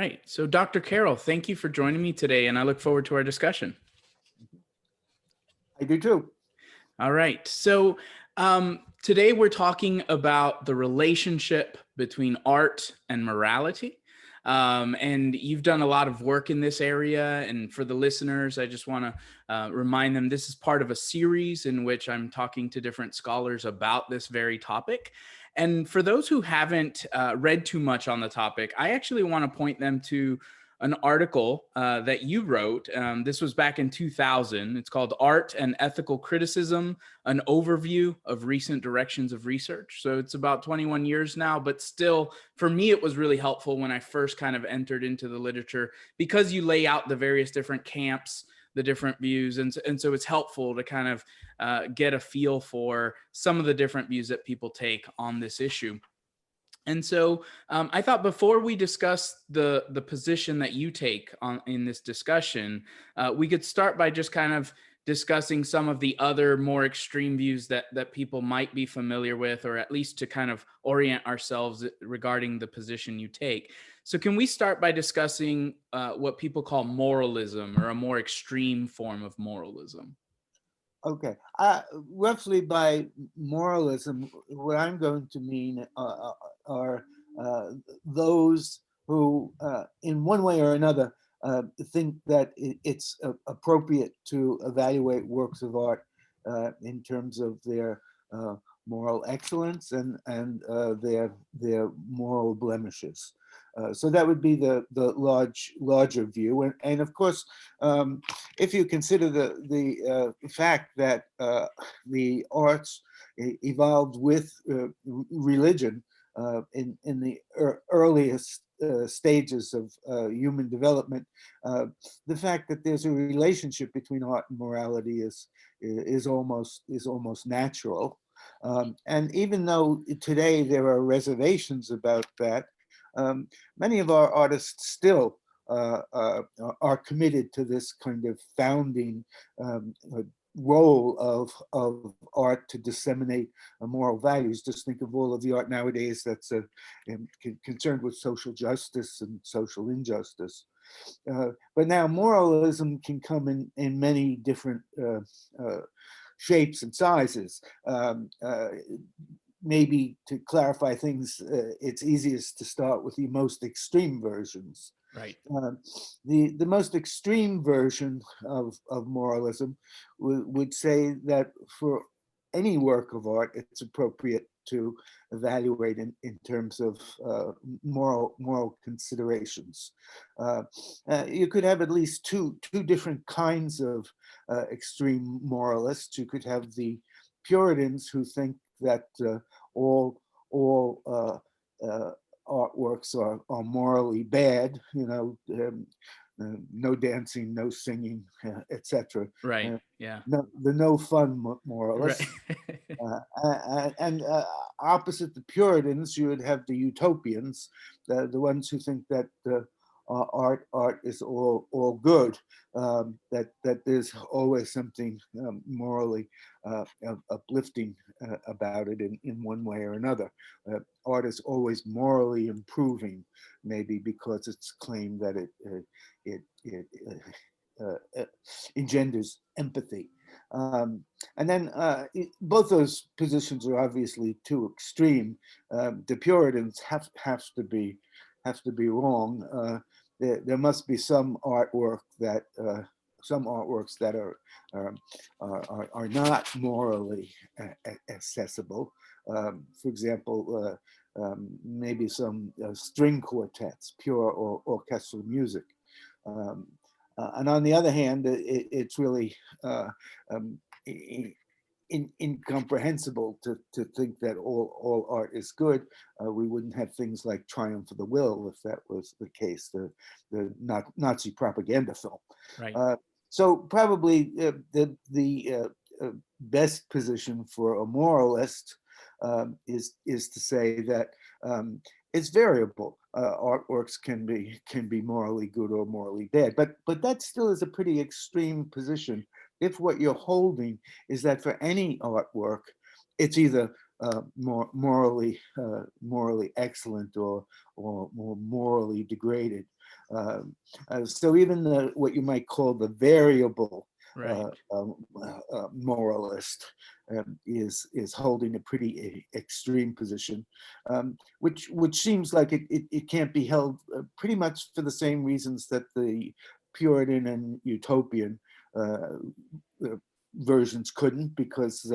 right. So Dr. Carroll, thank you for joining me today, and I look forward to our discussion. I do too. All right. So today we're talking about the relationship between art and morality. And you've done a lot of work in this area. And for the listeners, I just want to remind them this is part of a series in which I'm talking to different scholars about this very topic. And for those who haven't read too much on the topic, I actually want to point them to an article that you wrote. This was back in 2000. It's called Art and Ethical Criticism, an overview of recent directions of research. So it's about 21 years now, but still, for me, it was really helpful when I first kind of entered into the literature because you lay out the various different camps, the different views. And so it's helpful to kind of get a feel for some of the different views that people take on this issue. And so I thought before we discuss the position that you take in this discussion, we could start by just kind of discussing some of the other more extreme views that people might be familiar with, or at least to kind of orient ourselves regarding the position you take. So can we start by discussing what people call moralism, or a more extreme form of moralism? Okay. Roughly by moralism, what I'm going to mean are those who, in one way or another, think that it's appropriate to evaluate works of art in terms of their moral excellence and their moral blemishes. So that would be the larger view, and of course, if you consider the fact that the arts evolved with religion in the earliest stages of human development, the fact that there's a relationship between art and morality is almost natural. And even though today there are reservations about that, many of our artists still are committed to this kind of founding role of art to disseminate moral values. Just think of all of the art nowadays that's concerned with social justice and social injustice. But now moralism can come in many different shapes and sizes. Maybe to clarify things, it's easiest to start with the most extreme versions. Right. The most extreme version of moralism would say that for any work of art, it's appropriate to evaluate in terms of moral considerations. You could have at least two different kinds of extreme moralists. You could have the Puritans who think that all artworks are morally bad, no dancing, no singing, etc. Right. Yeah. The no fun moralists. Right. And opposite the Puritans, you would have the utopians, the ones who think that art is all good, that there's always something morally uplifting about it in one way or another. Art is always morally improving, maybe because it's claimed that it engenders empathy. And then both those positions are obviously too extreme. The Puritans have to be wrong. There must be some artworks that are not morally accessible. For example, maybe some string quartets, pure or orchestral music. And on the other hand, it's really incomprehensible to think that all art is good. We wouldn't have things like Triumph of the Will if that was the case, the Nazi propaganda film. Right. So probably the best position for a moralist is to say that it's variable. Artworks can be morally good or morally bad, but that still is a pretty extreme position. If what you're holding is that for any artwork, it's either morally excellent or more morally degraded. So even what you might call the variable Right. moralist is holding a pretty extreme position, which seems like it can't be held pretty much for the same reasons that the Puritan and utopian uh, versions couldn't, because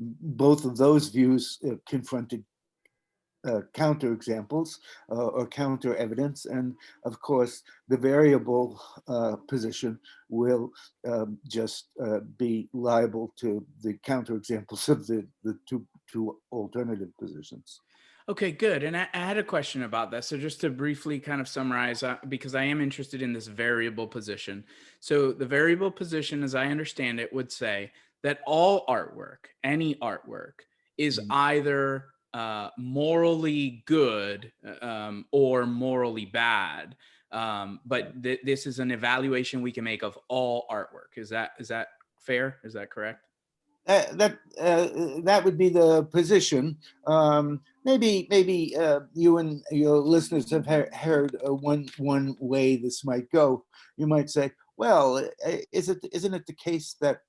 both of those views confronted counterexamples or counter evidence, and of course the variable position will just be liable to the counterexamples of the two alternative positions. Okay, good. And I had a question about that. So just to briefly kind of summarize, because I am interested in this variable position. So the variable position, as I understand it, would say that all artwork, any artwork, is Mhm. either morally good or morally bad. But this is an evaluation we can make of all artwork. Is that fair? Is that correct? That would be the position. Maybe you and your listeners have heard one way this might go. You might say, well, isn't it the case that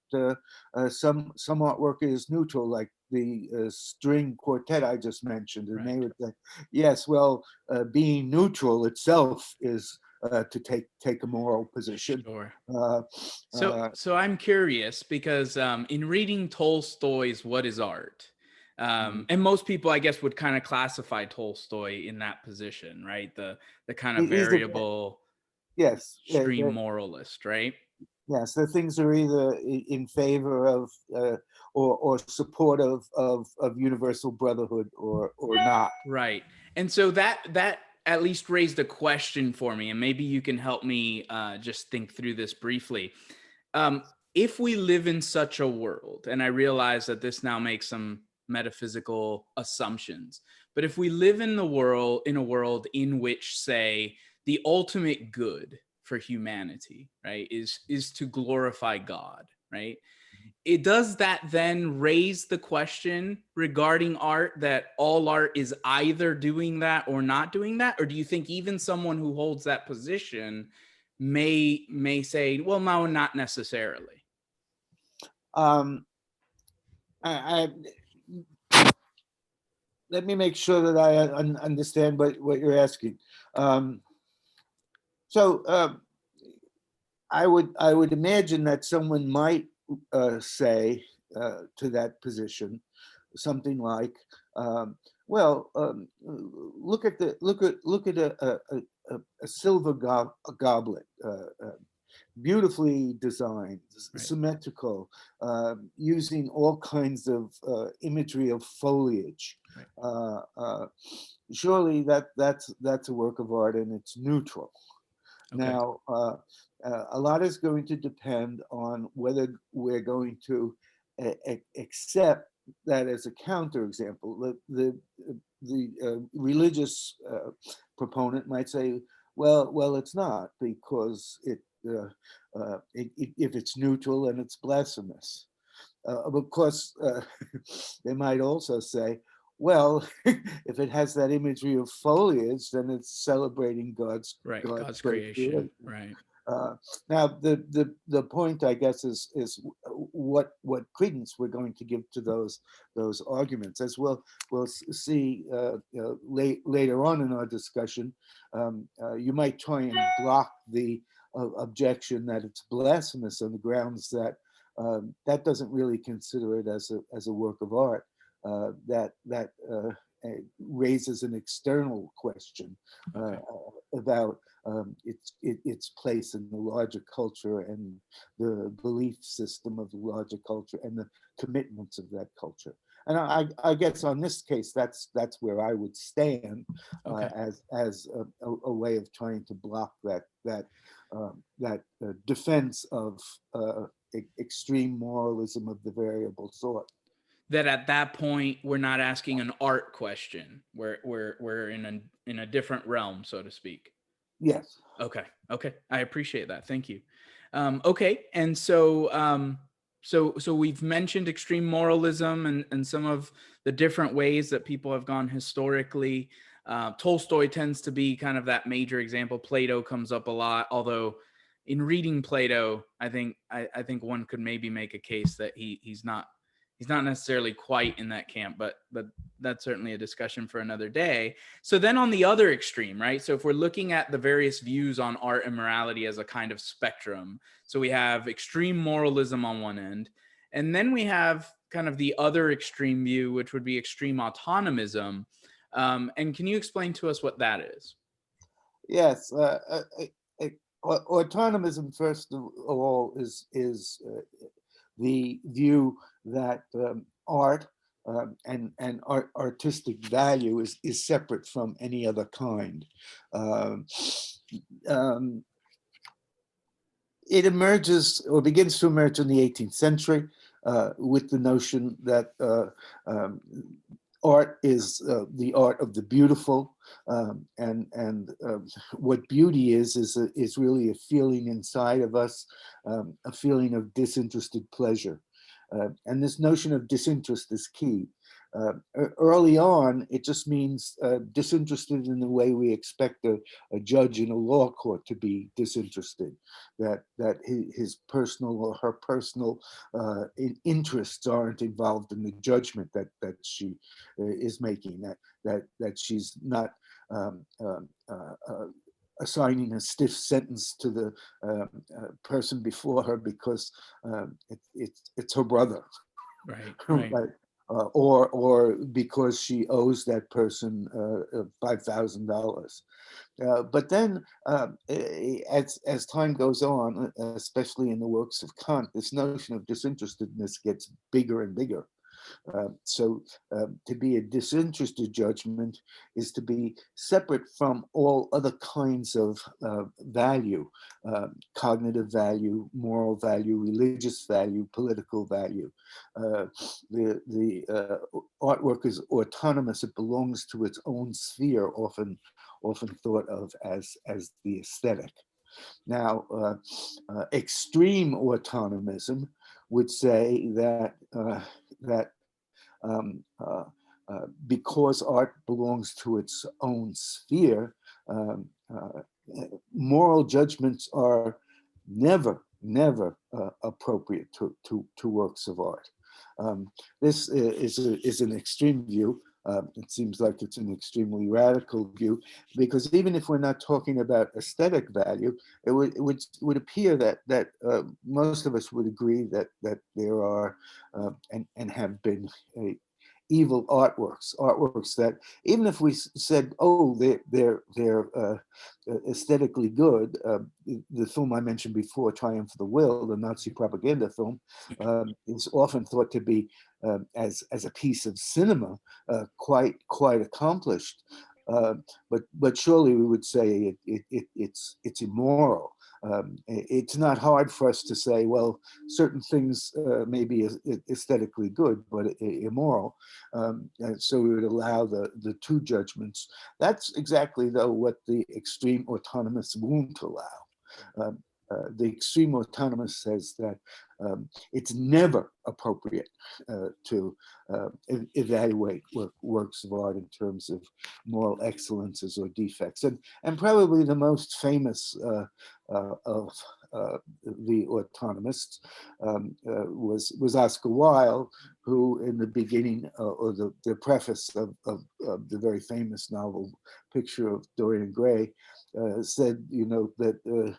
some artwork is neutral, like the string quartet I just mentioned? And they Right. would say, yes, well, being neutral itself is to take a moral position. Sure. Uh, So, uh, so I'm curious because in reading Tolstoy's "What Is Art," and most people, I guess, would kind of classify Tolstoy in that position, right? The kind of he's the variable, yes. extreme moralist, right? Yes, the things are either in favor of or supportive of universal brotherhood or not. Right. And so that at least raised a question for me, and maybe you can help me just think through this briefly. If we live in such a world, and I realize that this now makes some metaphysical assumptions, but if we live in a world in which, say, the ultimate good for humanity, right, is to glorify God, right? It does that then raise the question regarding art that all art is either doing that or not doing that? Or do you think even someone who holds that position may say, well, no, not necessarily? Um, Let me make sure that I understand what you're asking. Um, so I would imagine that someone might say to that position something like, well, look at a silver goblet, beautifully designed, Right. symmetrical, using all kinds of imagery of foliage. Right. Uh, uh, Surely that's a work of art, and it's neutral. Okay. Now, a lot is going to depend on whether we're going to accept that as a counterexample. The religious proponent might say, well, it's not, because if it's neutral and it's blasphemous. Of course, they might also say, well, if it has that imagery of foliage, then it's celebrating Right. God's God's great creation. creation. Right. Now, the point, I guess, is what credence we're going to give to those arguments, as we'll see later on in our discussion. You might try and block the objection that it's blasphemous on the grounds that that doesn't really consider it as a work of art. That raises an external question Okay. about its place in the larger culture and the belief system of the larger culture and the commitments of that culture. And I guess on this case, that's where I would stand Okay. as a way of trying to block that defense of extreme moralism of the variable sort. That at that point we're not asking an art question. We're in a different realm, so to speak. Yes. Okay. Okay. I appreciate that. Thank you. Okay. And so So we've mentioned extreme moralism and some of the different ways that people have gone historically. Tolstoy tends to be kind of that major example. Plato comes up a lot, although in reading Plato, I think one could maybe make a case that he's not necessarily quite in that camp, but that's certainly a discussion for another day. So then on the other extreme, right? So if we're looking at the various views on art and morality as a kind of spectrum, so we have extreme moralism on one end, and then we have kind of the other extreme view, which would be extreme autonomism. And can you explain to us what that is? Yes, autonomism, first of all, is the view that art and artistic value is separate from any other kind. Um, um, it emerges or begins to emerge in the 18th century with the notion that art is the art of the beautiful, and what beauty is really a feeling inside of us, a feeling of disinterested pleasure. And this notion of disinterest is key. Early on, it just means disinterested in the way we expect a judge in a law court to be disinterested, that his personal or her personal interests aren't involved in the judgment that she is making, that she's not assigning a stiff sentence to the person before her because it's her brother. Right. Right. Or because she owes that person $5,000. But then, as time goes on, especially in the works of Kant, this notion of disinterestedness gets bigger and bigger. So to be a disinterested judgment is to be separate from all other kinds of value, cognitive value, moral value, religious value, political value. The artwork is autonomous. It belongs to its own sphere, often thought of as the aesthetic. Now, extreme autonomism would say that um, uh, because art belongs to its own sphere, moral judgments are never appropriate to works of art. This is an extreme view. It seems like it's an extremely radical view, because even if we're not talking about aesthetic value, it would appear that most of us would agree that there are and have been evil artworks that, even if we said, oh, they're aesthetically good, the film I mentioned before, Triumph of the Will, the Nazi propaganda film, is often thought to be as a piece of cinema quite accomplished. But surely we would say it's immoral. It's not hard for us to say, well, certain things may be aesthetically good, but immoral. And so we would allow the two judgments. That's exactly, though, what the extreme autonomous won't allow. The extreme autonomous says that it's never appropriate to evaluate works of art in terms of moral excellences or defects. And probably the most famous of the autonomists was Oscar Wilde, who in the beginning or the preface of the very famous novel Picture of Dorian Gray said, that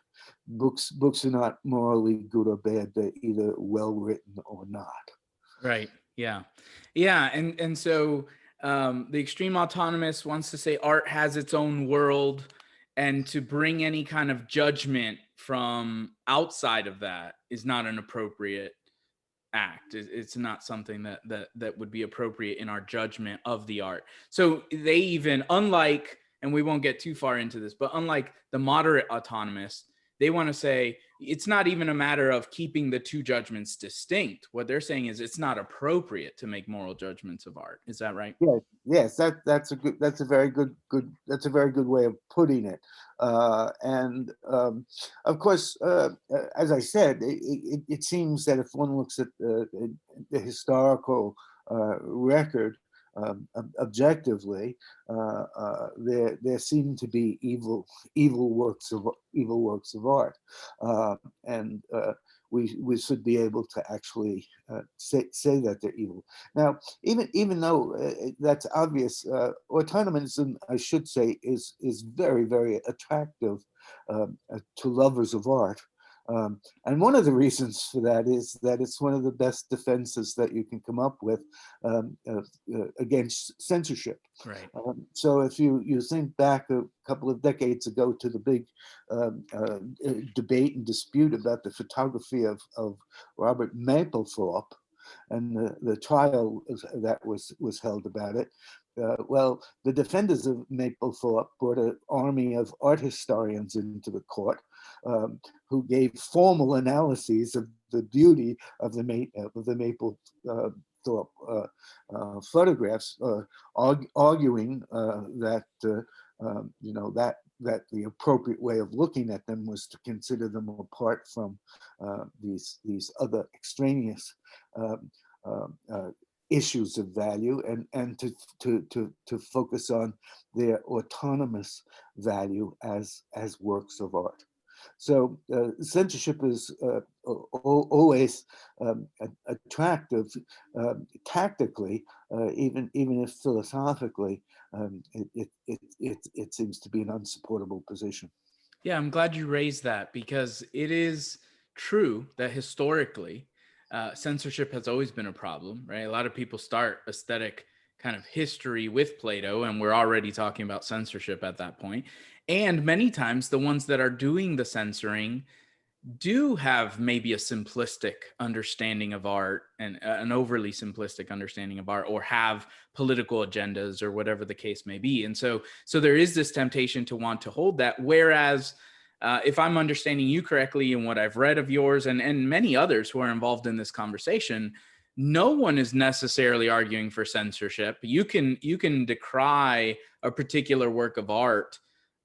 books are not morally good or bad, they're either well written or not. Right. Yeah. And so the extreme autonomist wants to say art has its own world, and to bring any kind of judgment from outside of that is not an appropriate act. It's not something that would be appropriate in our judgment of the art. So they even, unlike, and we won't get too far into this, but unlike the moderate autonomist, they want to say it's not even a matter of keeping the two judgments distinct. What they're saying is it's not appropriate to make moral judgments of art. Is that right? Yes, yes, that's a very good way of putting it. And of course, as I said, it seems that if one looks at the historical record objectively, there seem to be evil works of art, and we should be able to actually say that they're evil. Now, even though that's obvious, autonomism, I should say, is very, very attractive to lovers of art. And one of the reasons for that is that it's one of the best defenses that you can come up with against censorship. Right. So if you think back a couple of decades ago to the big debate and dispute about the photography of Robert Mapplethorpe, and the trial that was held about it. Well, the defenders of Mapplethorpe brought an army of art historians into the court, who gave formal analyses of the beauty of the Mapplethorpe photographs, arguing that that the appropriate way of looking at them was to consider them apart from these other extraneous issues of value, and to focus on their autonomous value as works of art. So censorship is always attractive tactically, even if philosophically, it seems to be an unsupportable position. Yeah, I'm glad you raised that, because it is true that historically, censorship has always been a problem, right? A lot of people start aesthetic kind of history with Plato, and we're already talking about censorship at that point. And many times the ones that are doing the censoring do have maybe a simplistic understanding of art, and an overly simplistic understanding of art, or have political agendas or whatever the case may be. And so there is this temptation to want to hold that. Whereas if I'm understanding you correctly, and what I've read of yours and many others who are involved in this conversation, no one is necessarily arguing for censorship. You can decry a particular work of art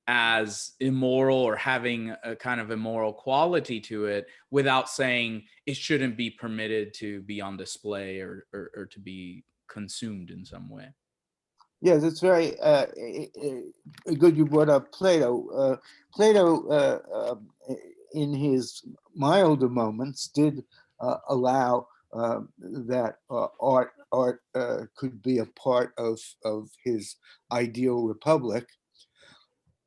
as immoral or having a kind of immoral quality to it without saying it shouldn't be permitted to be on display or to be consumed in some way. Yes, it's very good you brought up Plato. Plato, in his milder moments, did allow that art could be a part of his ideal republic,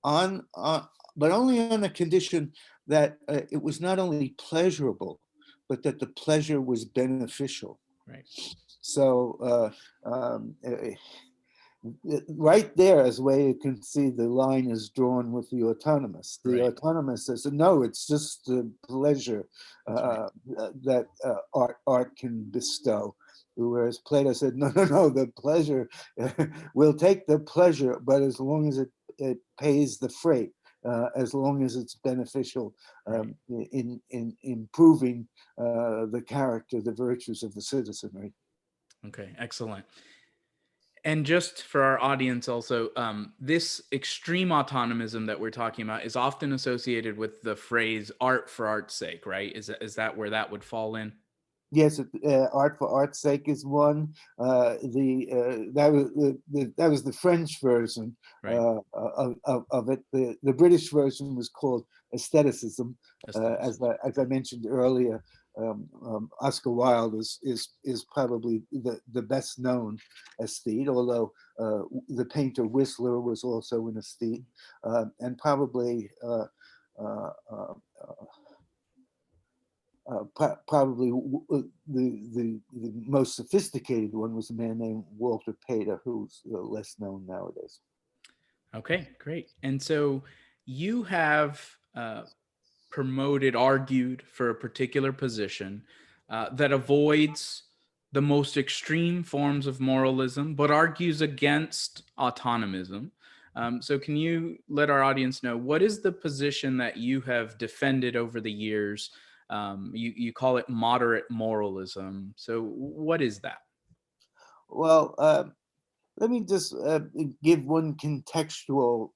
but only on the condition that it was not only pleasurable, but that the pleasure was beneficial. Right. So right there, as way you can see, the line is drawn with the autonomous. The Right. autonomous says, no, it's just the pleasure that art can bestow. Whereas Plato said, no, the pleasure, we'll take the pleasure, but as long as it pays the freight, as long as it's beneficial in improving the character, the virtues of the citizenry. Okay, excellent. And just for our audience also, this extreme autonomism that we're talking about is often associated with the phrase art for art's sake, right? Is that where that would fall in? Yes, art for art's sake is one. That was the French version Right. of it. The British version was called aestheticism. As I mentioned earlier, Oscar Wilde is probably the best known aesthete, although the painter Whistler was also an aesthete, and probably probably the most sophisticated one was a man named Walter Pater, who's less known nowadays. Okay, great. And so you have argued for a particular position that avoids the most extreme forms of moralism, but argues against autonomism. So can you let our audience know, what is the position that you have defended over the years? You call it moderate moralism. So what is that? Well, let me just give one contextual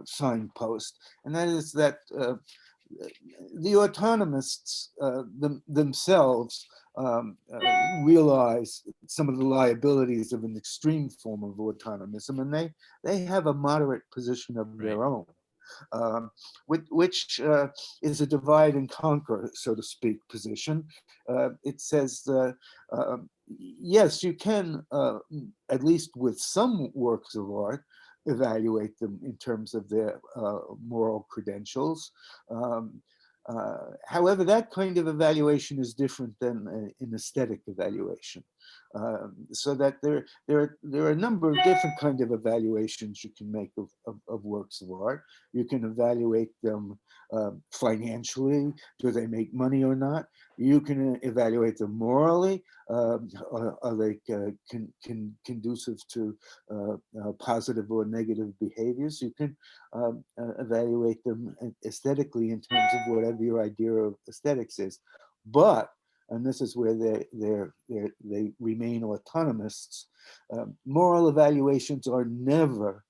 signpost, and that is that the autonomists themselves realize some of the liabilities of an extreme form of autonomism, and they have a moderate position of Right. their own, which is a divide and conquer, so to speak, position. It says, yes, you can, at least with some works of art, evaluate them in terms of their moral credentials. However, that kind of evaluation is different than an aesthetic evaluation. So that there are a number of different kind of evaluations you can make of works of art. You can evaluate them financially. Do they make money or not? You can evaluate them morally. Are they conducive to positive or negative behaviors? You can evaluate them aesthetically in terms of whatever your idea of aesthetics is. But, and this is where they remain autonomists, moral evaluations are never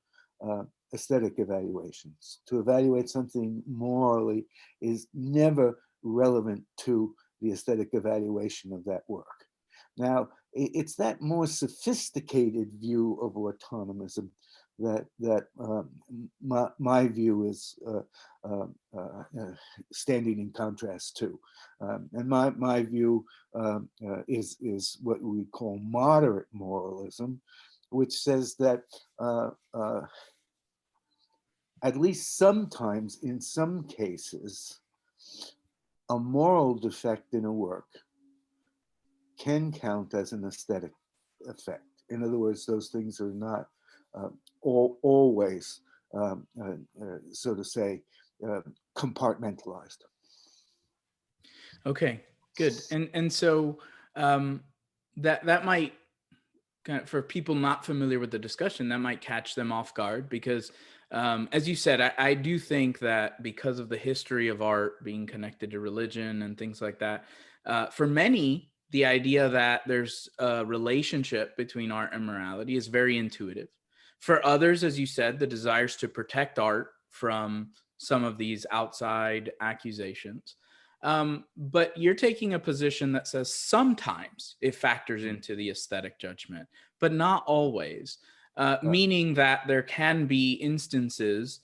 aesthetic evaluations. To evaluate something morally is never relevant to the aesthetic evaluation of that work. Now, it's that more sophisticated view of autonomism that my view is standing in contrast to. And my view is what we call moderate moralism, which says that at least sometimes, in some cases, a moral defect in a work can count as an aesthetic effect. In other words, those things are not always, so to say, compartmentalized. Okay, good. And so that might kind of, for people not familiar with the discussion, that might catch them off guard because, as you said, I do think that because of the history of art being connected to religion and things like that, for many, the idea that there's a relationship between art and morality is very intuitive. For others, as you said, the desires to protect art from some of these outside accusations. But you're taking a position that says sometimes it factors into the aesthetic judgment, but not always, meaning that there can be instances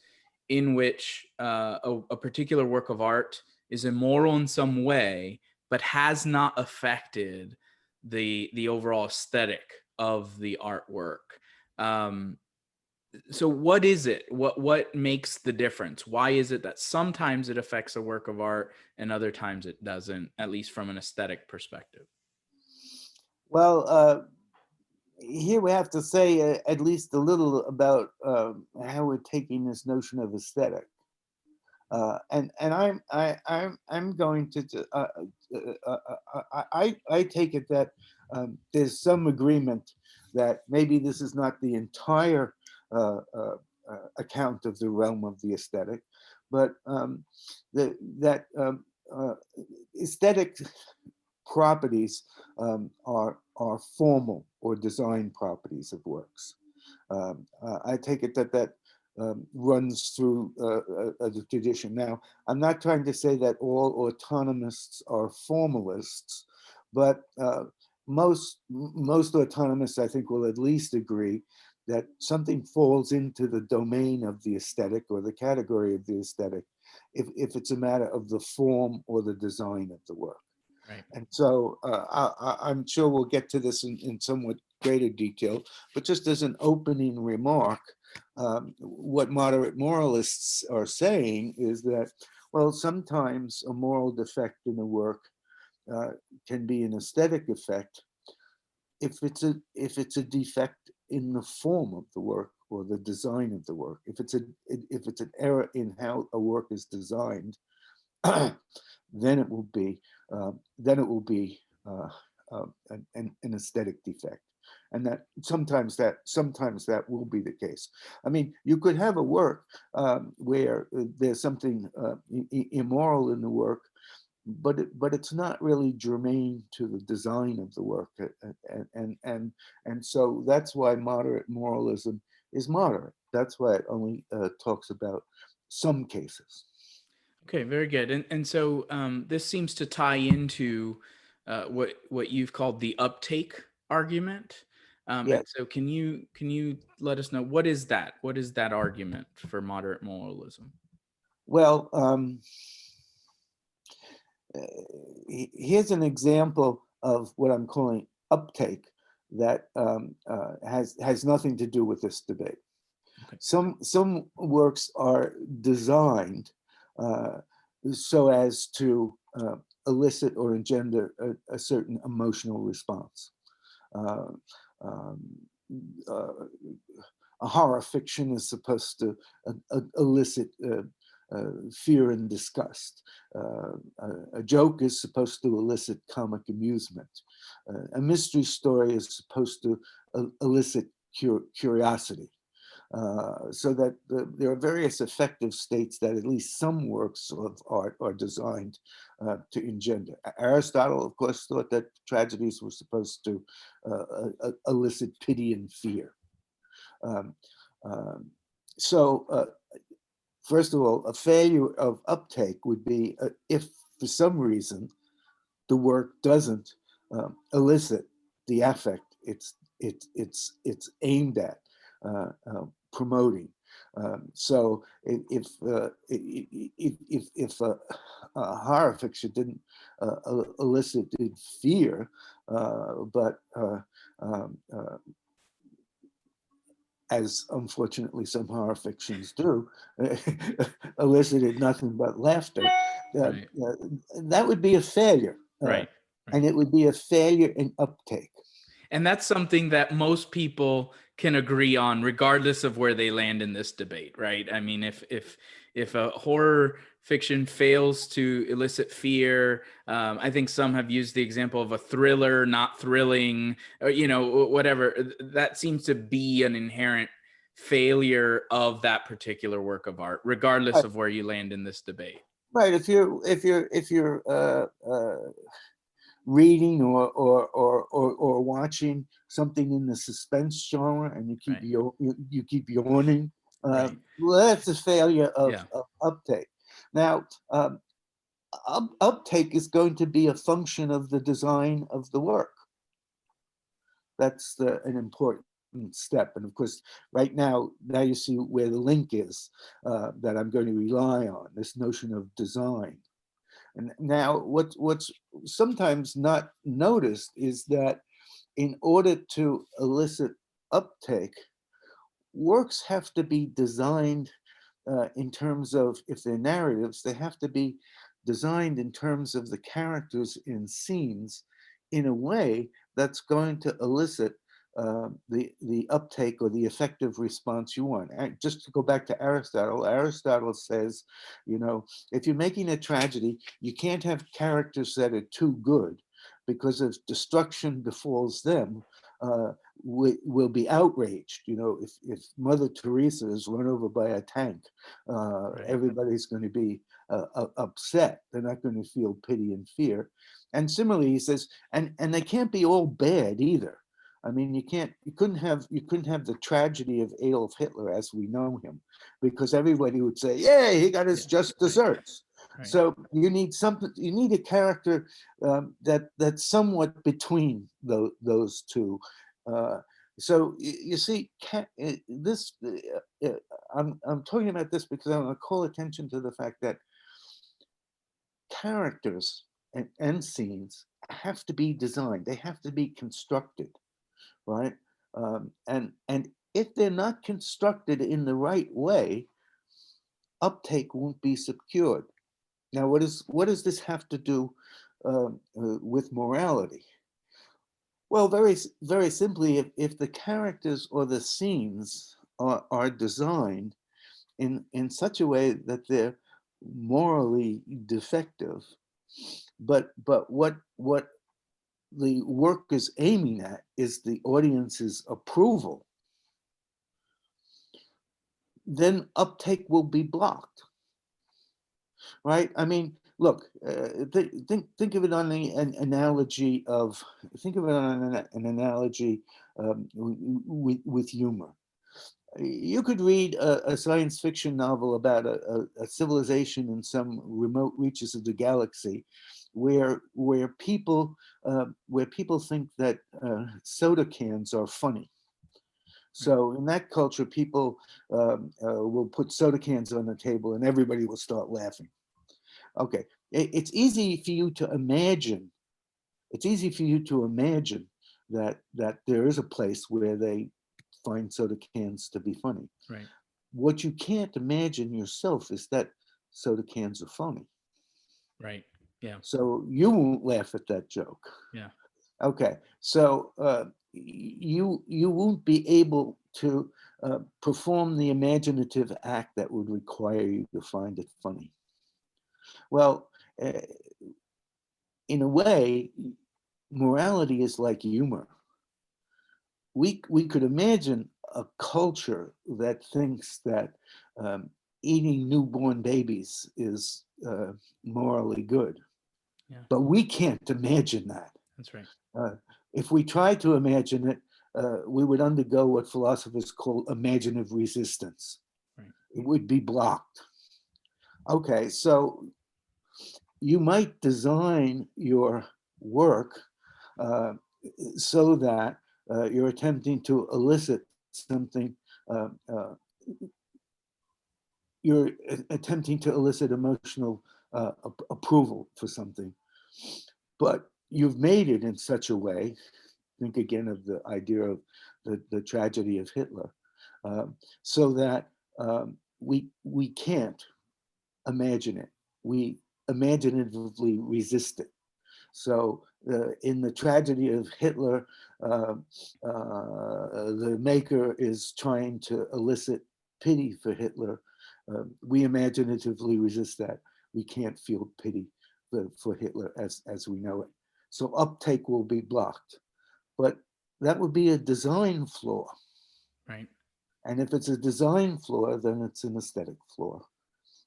in which a particular work of art is immoral in some way, but has not affected the overall aesthetic of the artwork. So what is it? What makes the difference? Why is it that sometimes it affects a work of art and other times it doesn't, at least from an aesthetic perspective? Well, here we have to say at least a little about how we're taking this notion of aesthetic. And I'm going to I take it that there's some agreement that maybe this is not the entire account of the realm of the aesthetic, but that aesthetic properties are formal or design properties of works. I take it that runs through the tradition. Now, I'm not trying to say that all autonomists are formalists, but most autonomists, I think, will at least agree that something falls into the domain of the aesthetic or the category of the aesthetic if it's a matter of the form or the design of the work. Right. And so I'm sure we'll get to this in somewhat greater detail, but just as an opening remark, what moderate moralists are saying is that, well, sometimes a moral defect in a work can be an aesthetic effect if it's a defect in the form of the work or the design of the work. If it's an error in how a work is designed, then it will be an aesthetic defect. and that sometimes that will be the case. I mean, you could have a work where there's something immoral in the work, but it's not really germane to the design of the work, and so that's why moderate moralism is moderate. That's why it only talks about some cases. Okay, very good. And so this seems to tie into what you've called the uptake argument. And Yes. so can you let us know what is that? What is that argument for moderate moralism? Well, here's an example of what I'm calling uptake that has nothing to do with this debate. Okay. Some works are designed so as to elicit or engender a certain emotional response. Uh, um, a horror fiction is supposed to elicit fear and disgust. A joke is supposed to elicit comic amusement. A mystery story is supposed to elicit curiosity. So that there are various effective states that at least some works of art are designed to engender. Aristotle, of course, thought that tragedies were supposed to elicit pity and fear. Um, so first of all, a failure of uptake would be if for some reason the work doesn't elicit the affect it's aimed at promoting. So if horror fiction didn't elicit fear, but as unfortunately some horror fictions do, elicited nothing but laughter, Right. that would be a failure. Right. And it would be a failure in uptake. And that's something that most people can agree on, regardless of where they land in this debate, right? I mean, if a horror fiction fails to elicit fear, I think some have used the example of a thriller not thrilling, or whatever. That seems to be an inherent failure of that particular work of art, regardless Right. of where you land in this debate. Right. If you're reading or watching something in the suspense genre and you keep Right. you keep yawning, Right. well, that's a failure of, Yeah. of uptake. Now, uptake is going to be a function of the design of the work. That's an important step. And of course, right now you see where the link is that I'm going to rely on, this notion of design. And now what's sometimes not noticed is that in order to elicit uptake, works have to be designed in terms of, if they're narratives, they have to be designed in terms of the characters in scenes in a way that's going to elicit the uptake or the effective response you want. And just to go back to Aristotle, Aristotle says, if you're making a tragedy, you can't have characters that are too good, because if destruction befalls them, will be outraged. If Mother Teresa is run over by a tank, Right. everybody's going to be upset. They're not going to feel pity and fear. And similarly, he says, and they can't be all bad either. I mean, you couldn't have the tragedy of Adolf Hitler as we know him, because everybody would say, "Yeah, he got his just desserts." Right. So you need something. You need a character that's somewhat between those two. So you see, this I'm talking about this because I want to call attention to the fact that characters and scenes have to be designed. They have to be constructed, right? And if they're not constructed in the right way, uptake won't be secured. Now, what does this have to do with morality? Well, very very simply, if the characters or the scenes are designed in such a way that they're morally defective, but what the work is aiming at is the audience's approval, then uptake will be blocked, right? I mean, look, think of it on an analogy of, think of it on an analogy with humor. You could read a science fiction novel about a civilization in some remote reaches of the galaxy, where people think that soda cans are funny. So in that culture, people will put soda cans on the table and everybody will start laughing. Okay, it's easy for you to imagine. It's easy for you to imagine that there is a place where they find soda cans to be funny. Right. What you can't imagine yourself is that soda cans are funny. Right. Yeah. So you won't laugh at that joke. Yeah. Okay, so you won't be able to perform the imaginative act that would require you to find it funny. Well, in a way, morality is like humor. We could imagine a culture that thinks that eating newborn babies is morally good, Yeah. but we can't imagine that. That's right. If we tried to imagine it, we would undergo what philosophers call imaginative resistance. Right. It would be blocked. Okay, so you might design your work so that you're attempting to elicit something, you're attempting to elicit emotional approval for something, but you've made it in such a way, think again of the idea of the tragedy of Hitler, so that we can't imagine it. We imaginatively resist it. So in the tragedy of Hitler, the maker is trying to elicit pity for Hitler. We imaginatively resist that. We can't feel pity for Hitler as we know it. So uptake will be blocked. But that would be a design flaw. Right. And if it's a design flaw, then it's an aesthetic flaw.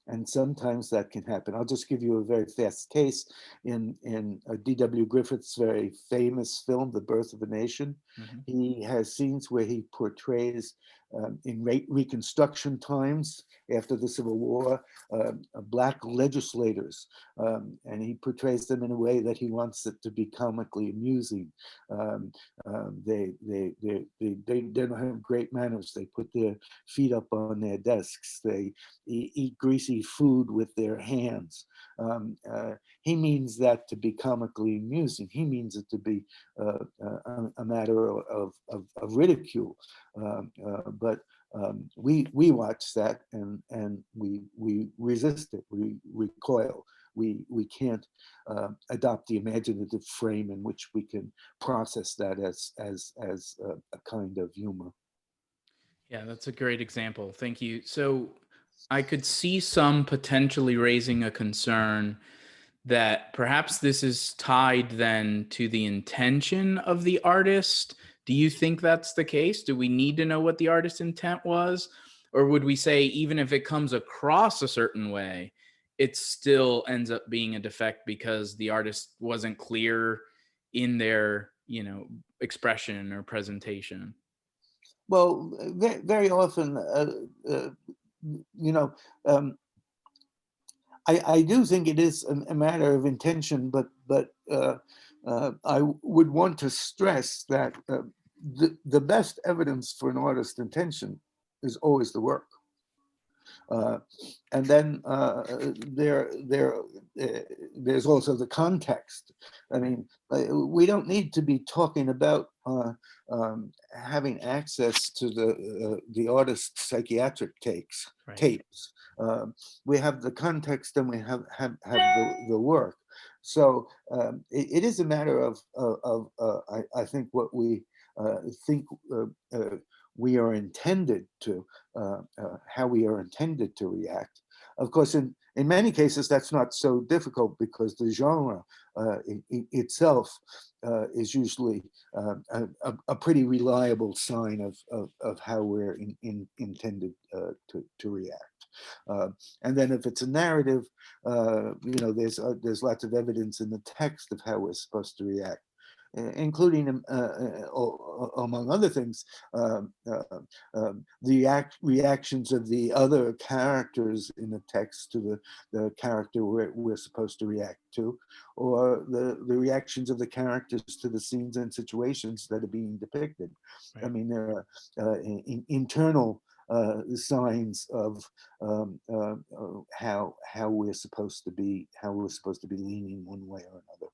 And sometimes that can happen. I'll just give you a very fast case in D.W. Griffith's very famous film, The Birth of a Nation. Mm-hmm. He has scenes where he portrays in Reconstruction times after the Civil War, Black legislators, and he portrays them in a way that he wants it to be comically amusing. They don't have great manners. They put their feet up on their desks. They eat greasy food with their hands. He means that to be comically amusing. He means it to be a matter of ridicule. But we watch that and we resist it. We recoil. We can't adopt the imaginative frame in which we can process that as a kind of humor. Yeah, that's a great example. Thank you. So I could see some potentially raising a concern that perhaps this is tied then to the intention of the artist. Do you think that's the case? Do we need to know what the artist's intent was? Or would we say, even if it comes across a certain way, it still ends up being a defect because the artist wasn't clear in their, expression or presentation? Well, very often, um, I do think it is a matter of intention, but I would want to stress that the best evidence for an artist's intention is always the work. And then there's also the context. I mean, we don't need to be talking about having access to the artist's psychiatric Right. tapes. We have the context and we have the work. So it is a matter of I think what we think we are intended to, how we are intended to react. Of course, in In many cases, that's not so difficult because the genre itself is usually a pretty reliable sign of how we're intended to react. And then if it's a narrative, there's lots of evidence in the text of how we're supposed to react, including, among other things, the reactions of the other characters in the text to the character we're supposed to react to, or the reactions of the characters to the scenes and situations that are being depicted. Right. I mean, there are internal signs of how we're supposed to be leaning one way or another.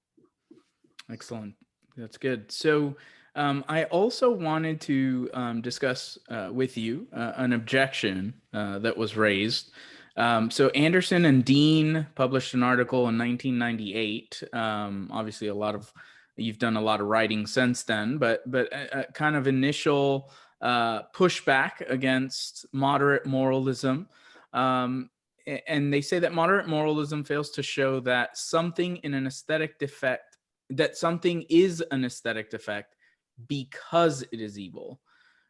Excellent. That's good. So I also wanted to discuss with you an objection that was raised. So Anderson and Dean published an article in 1998. Obviously, you've done a lot of writing since then, but a kind of initial pushback against moderate moralism. And they say that moderate moralism fails to show that something is an aesthetic defect because it is evil,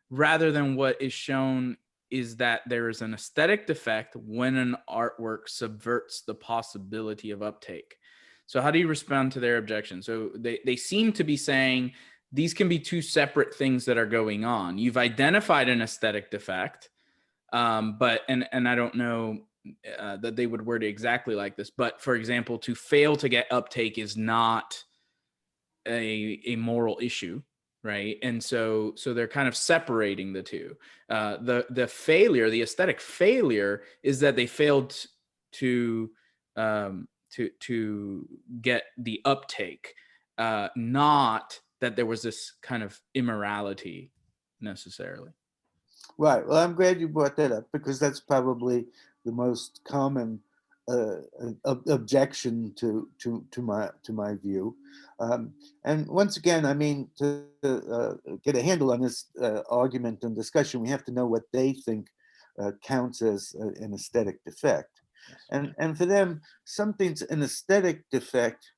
rather than what is shown is that there is an aesthetic defect when an artwork subverts the possibility of uptake. So how do you respond to their objection? So they seem to be saying these can be two separate things that are going on. You've identified an aesthetic defect, but I don't know that they would word it exactly like this, but for example, to fail to get uptake is not a moral issue, right? And so they're kind of separating the two. The failure, the aesthetic failure, is that they failed to get the uptake, not that there was this kind of immorality necessarily. Right. Well, I'm glad you brought that up, because that's probably the most common objection to my view. And once again, I mean, to get a handle on this argument and discussion, we have to know what they think counts as an aesthetic defect. Yes. And for them, something's an aesthetic defect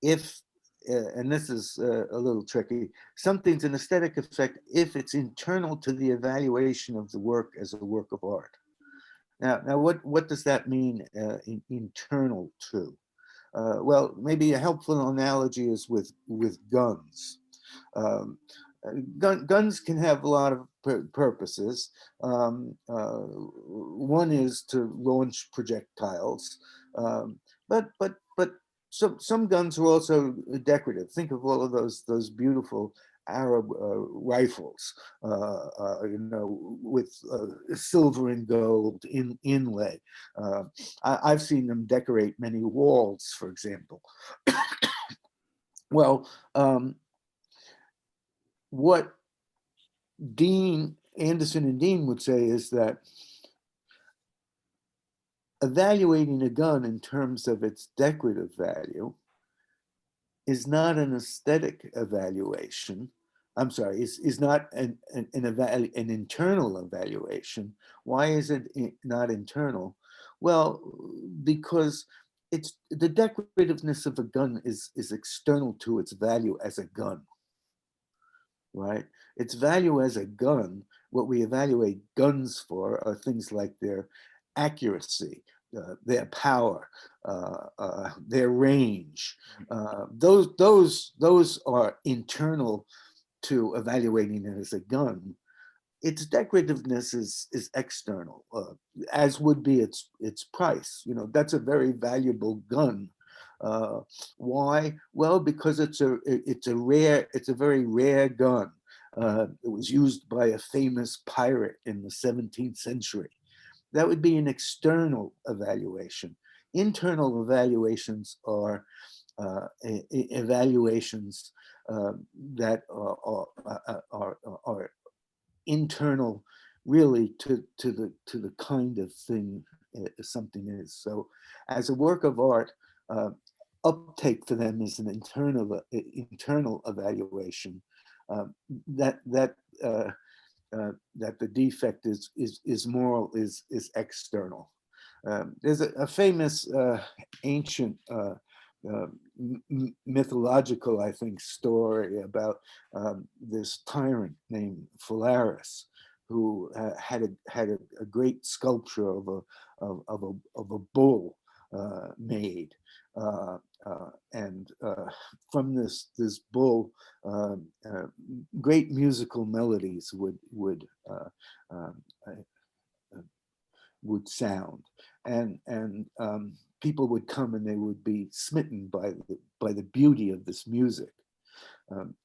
if, and this is a little tricky, something's an aesthetic effect if it's internal to the evaluation of the work as a work of art. Now, what does that mean, internal to? Well, maybe a helpful analogy is with guns. Guns can have a lot of purposes. One is to launch projectiles, but some guns are also decorative. Think of all of those beautiful Arab rifles, with silver and gold inlay. I've seen them decorate many walls, for example. Well, what Anderson and Dean would say is that evaluating a gun in terms of its decorative value is not an aesthetic evaluation. I'm sorry, is not an internal evaluation. Why is it not internal? Well, because it's the decorativeness of a gun is external to its value as a gun, right? Its value as a gun, what we evaluate guns for are things like their accuracy, their power, their range. Those are internal to evaluating it as a gun. Its decorativeness is external, as would be its price. That's a very valuable gun. Why? Well, because it's a very rare gun. It was used by a famous pirate in the 17th century. That would be an external evaluation. Internal evaluations are evaluations that are internal, really, to the kind of thing something is. So, as a work of art, uptake for them is an internal evaluation. That the defect is moral, is external. There's a famous ancient mythological, I think, story about this tyrant named Phalaris, who had a great sculpture of a bull made, and from this bull, great musical melodies would sound, and people would come and they would be smitten by the beauty of this music.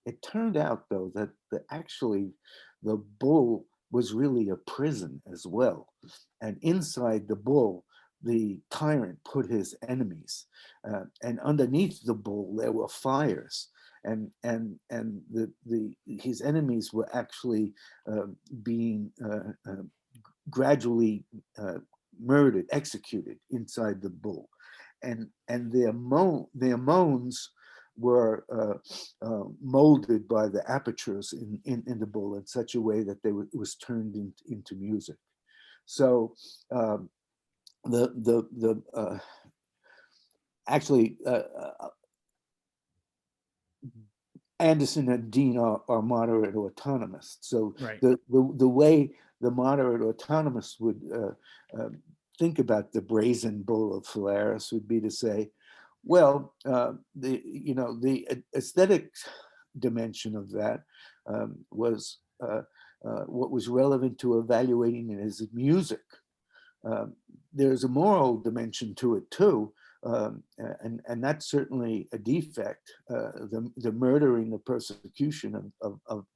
It turned out, though, that actually the bull was really a prison as well, and inside the bull, the tyrant put his enemies, and underneath the bull there were fires, and his enemies were actually being gradually murdered, executed inside the bull, and their moans were molded by the apertures in the bull in such a way that it was turned into music. So actually Anderson and Dean are moderate autonomists. So right. the way the moderate autonomists would think about the brazen bull of Phalaris would be to say, well, the aesthetic dimension of that was what was relevant to evaluating it as music. There's a moral dimension to it too, and that's certainly a defect. The murdering, the persecution of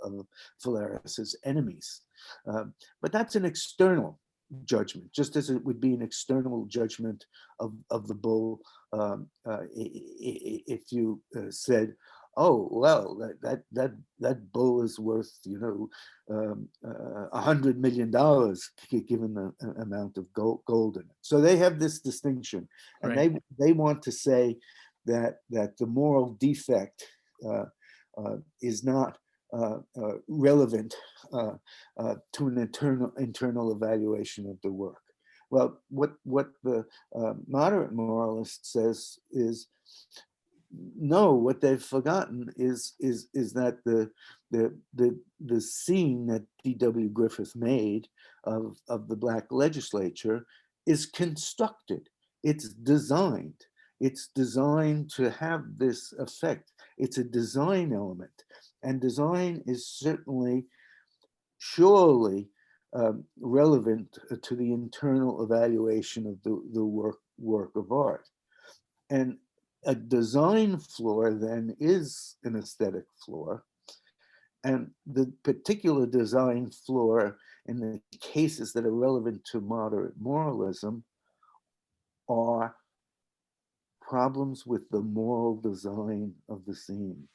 Phalaris's enemies, but that's an external judgment, just as it would be an external judgment of the bull if you said, oh well, that bull is worth $100 million given the amount of gold in it. So they have this distinction, and Right. they want to say that the moral defect is not relevant to an internal evaluation of the work. Well, what the moderate moralist says is, no, what they've forgotten is that the scene that D.W. Griffith made of the Black legislature is constructed. It's designed. It's designed to have this effect. It's a design element, and design is certainly, surely, relevant to the internal evaluation of the work of art. And a design flaw then is an aesthetic flaw. And the particular design flaw in the cases that are relevant to moderate moralism are problems with the moral design of the scene.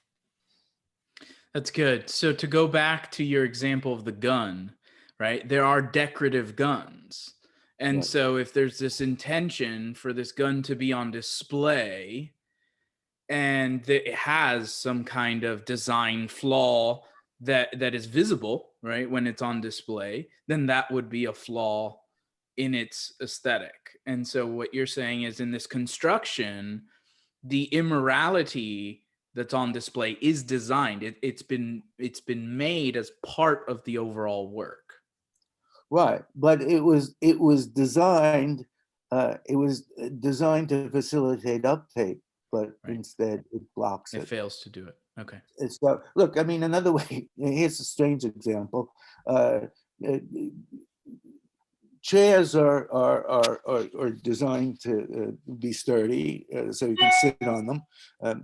That's good. So to go back to your example of the gun, right? There are decorative guns. And Right. so if there's this intention for this gun to be on display and it has some kind of design flaw that is visible, right, when it's on display, then that would be a flaw in its aesthetic. And so what you're saying is, in this construction, the immorality that's on display is designed. It's been made as part of the overall work. Right, but it was designed. It was designed to facilitate uptake, but Right. instead it blocks It it. fails to do it. Okay. So look, I mean, another way. Here's a strange example. Chairs are designed to be sturdy, so you can sit on them.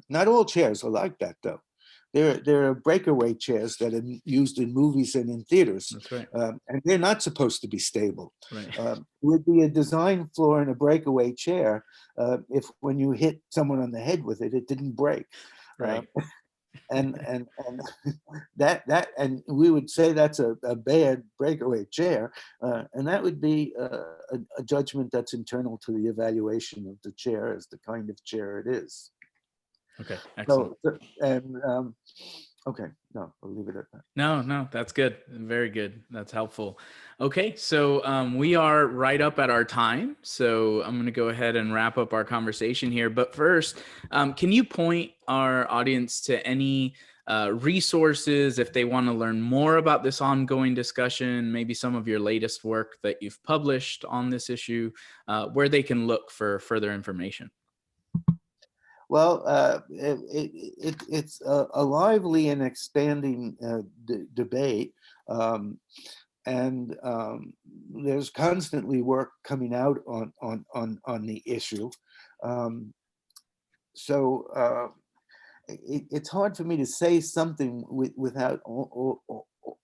Not all chairs are like that, though. There are breakaway chairs that are used in movies and in theaters, That's right. and they're not supposed to be stable. Right. Would be a design flaw in a breakaway chair if when you hit someone on the head with it, it didn't break. Right. And and we would say that's a bad breakaway chair, and that would be a judgment that's internal to the evaluation of the chair as the kind of chair it is. Okay. Excellent. So and Okay, no, I'll leave it at that. No, that's good. Very good. That's helpful. Okay, so we are right up at our time. So I'm going to go ahead and wrap up our conversation here. But first, can you point our audience to any resources if they want to learn more about this ongoing discussion, maybe some of your latest work that you've published on this issue, where they can look for further information? Well, it's a lively and expanding debate, and there's constantly work coming out on the issue. Um, so it's hard for me to say something without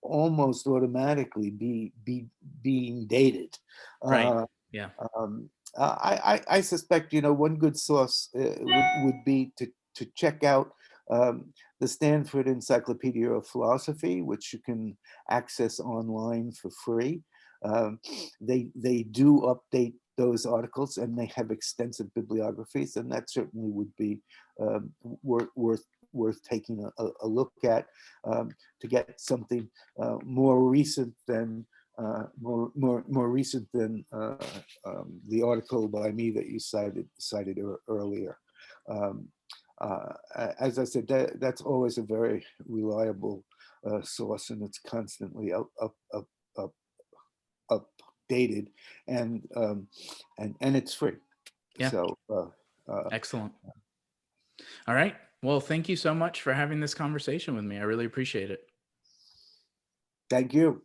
almost automatically being dated. Right. Uh, Yeah. um, I suspect, one good source would be to check out the Stanford Encyclopedia of Philosophy, which you can access online for free. They do update those articles, and they have extensive bibliographies, and that certainly would be worth taking a look at, to get something more recent than more recent than the article by me that you cited earlier. Um, as I said, that's always a very reliable source, and it's constantly updated, and it's free. Yeah. So Excellent. All right. Well, thank you so much for having this conversation with me. I really appreciate it. thank you.